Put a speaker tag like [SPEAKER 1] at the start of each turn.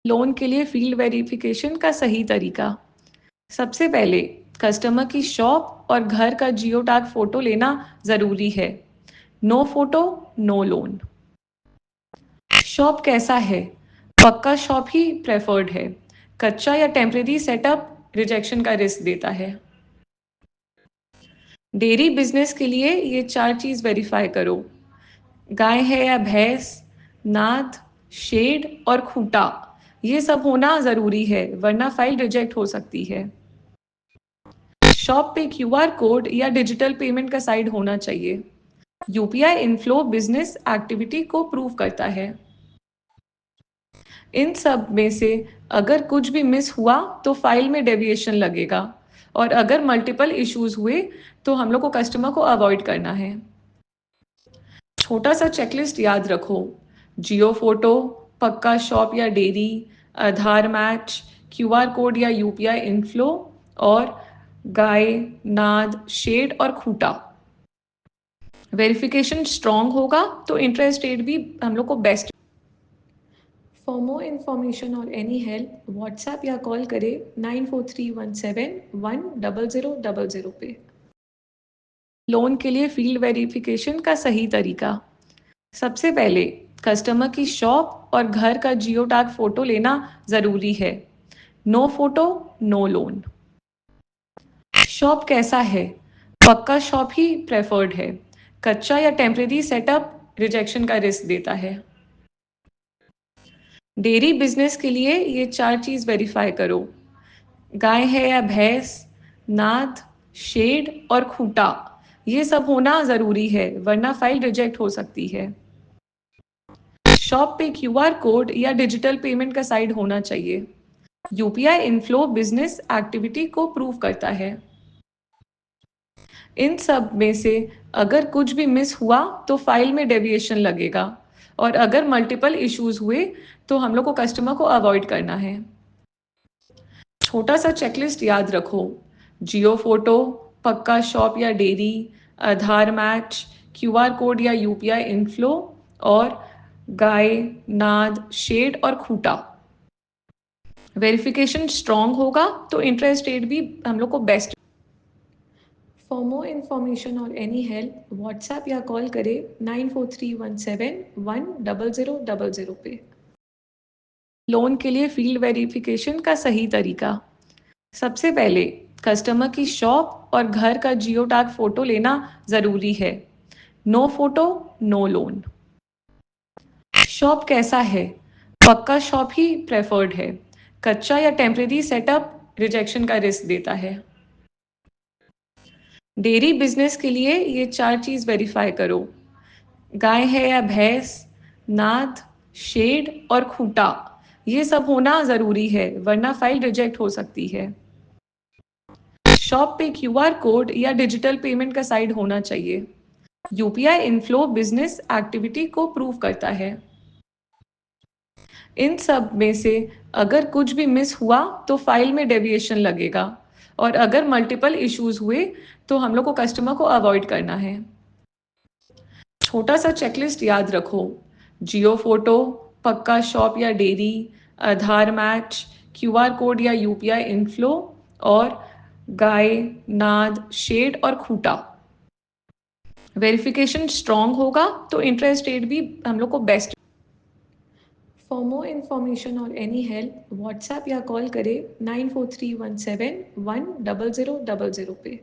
[SPEAKER 1] Loan के लिए field verification का सही तरीका। सबसे पहले कस्टमर की शॉप और घर का जियो टैग फोटो लेना ज़रूरी है। No photo no loan. Shop कैसा है? पक्का शॉप ही प्रेफर्ड है। कच्चा या टेम्परेरी सेटअप रिजेक्शन का रिस्क देता है। डेयरी बिजनेस के लिए ये 4 चीज़ वेरीफाई करो। गाय है या भैंस, नाद, शेड और खूंटा, ये सब होना ज़रूरी है, वरना फाइल रिजेक्ट हो सकती है। शॉप पे क्यूआर कोड या डिजिटल पेमेंट का साइड होना चाहिए। यूपीआई इनफ्लो बिजनेस एक्टिविटी को प्रूव करता है। इन सब में से अगर कुछ भी मिस हुआ तो फाइल में डेविएशन लगेगा, और अगर मल्टीपल इश्यूज हुए तो हम लोग को कस्टमर को अवॉइड करना है। छोटा सा चेकलिस्ट याद रखो। जियो फोटो, पक्का शॉप या डेयरी, आधार मैच, क्यूआर कोड या यूपीआई इनफ्लो, और गाय, नाद, शेड और खूंटा। वेरिफिकेशन स्ट्रांग होगा तो इंटरेस्ट रेट भी हम लोग को बेस्ट। फॉर मोर इन्फॉर्मेशन और एनी हेल्प व्हाट्सएप या कॉल करें 9431710000 पे। लोन के लिए फील्ड वेरिफिकेशन का सही तरीका। सबसे पहले कस्टमर की शॉप और घर का जियो टैग फोटो लेना ज़रूरी है। No photo no loan. Shop कैसा है? पक्का शॉप ही प्रेफर्ड है। कच्चा या टेम्परेरी सेटअप रिजेक्शन का रिस्क देता है। डेयरी बिजनेस के लिए ये 4 चीज़ वेरीफाई करो। गाय है या भैंस, नाद, शेड और खूंटा, ये सब होना ज़रूरी है, वरना फाइल रिजेक्ट हो सकती है। शॉप पे क्यूआर कोड या डिजिटल पेमेंट का साइड होना चाहिए। यूपीआई इनफ्लो बिजनेस एक्टिविटी को प्रूव करता है। इन सब में से अगर कुछ भी मिस हुआ तो फाइल में डेविएशन लगेगा, और अगर मल्टीपल इश्यूज हुए तो हम लोग को कस्टमर को अवॉइड करना है। छोटा सा चेकलिस्ट याद रखो। जियो फोटो, पक्का शॉप या डेयरी, आधार मैच, क्यूआर कोड या यूपीआई इनफ्लो, और गाय, नाद, शेड और खूंटा। वेरिफिकेशन स्ट्रांग होगा तो इंटरेस्ट रेट भी हम लोग को बेस्ट। फॉर मोर इन्फॉर्मेशन और एनी हेल्प व्हाट्सएप या कॉल करें 9431710000 पे। लोन के लिए फील्ड वेरिफिकेशन का सही तरीका। सबसे पहले कस्टमर की शॉप और घर का जियो टैग फोटो लेना ज़रूरी है। No photo no loan. Shop कैसा है? पक्का शॉप ही प्रेफर्ड है। कच्चा या टेम्परेरी सेटअप रिजेक्शन का रिस्क देता है। डेयरी बिजनेस के लिए ये 4 चीज़ वेरीफाई करो। गाय है या भैंस, नाद, शेड और खूंटा, ये सब होना ज़रूरी है, वरना फाइल रिजेक्ट हो सकती है। शॉप पे क्यूआर कोड या डिजिटल पेमेंट का साइड होना चाहिए। यूपीआई इनफ्लो बिजनेस एक्टिविटी को प्रूव करता है। इन सब में से अगर कुछ भी मिस हुआ तो फाइल में डेविएशन लगेगा, और अगर मल्टीपल इश्यूज हुए तो हम लोग को कस्टमर को अवॉइड करना है। छोटा सा चेकलिस्ट याद रखो। जियो फोटो, पक्का शॉप या डेयरी, आधार मैच, क्यूआर कोड या यूपीआई इनफ्लो, और गाय, नाद, शेड और खूंटा। वेरिफिकेशन स्ट्रांग होगा तो इंटरेस्ट रेट भी हम लोग को बेस्ट। फॉर मोर इन्फॉर्मेशन और एनी हेल्प व्हाट्सएप या कॉल करें 9431710000 पे।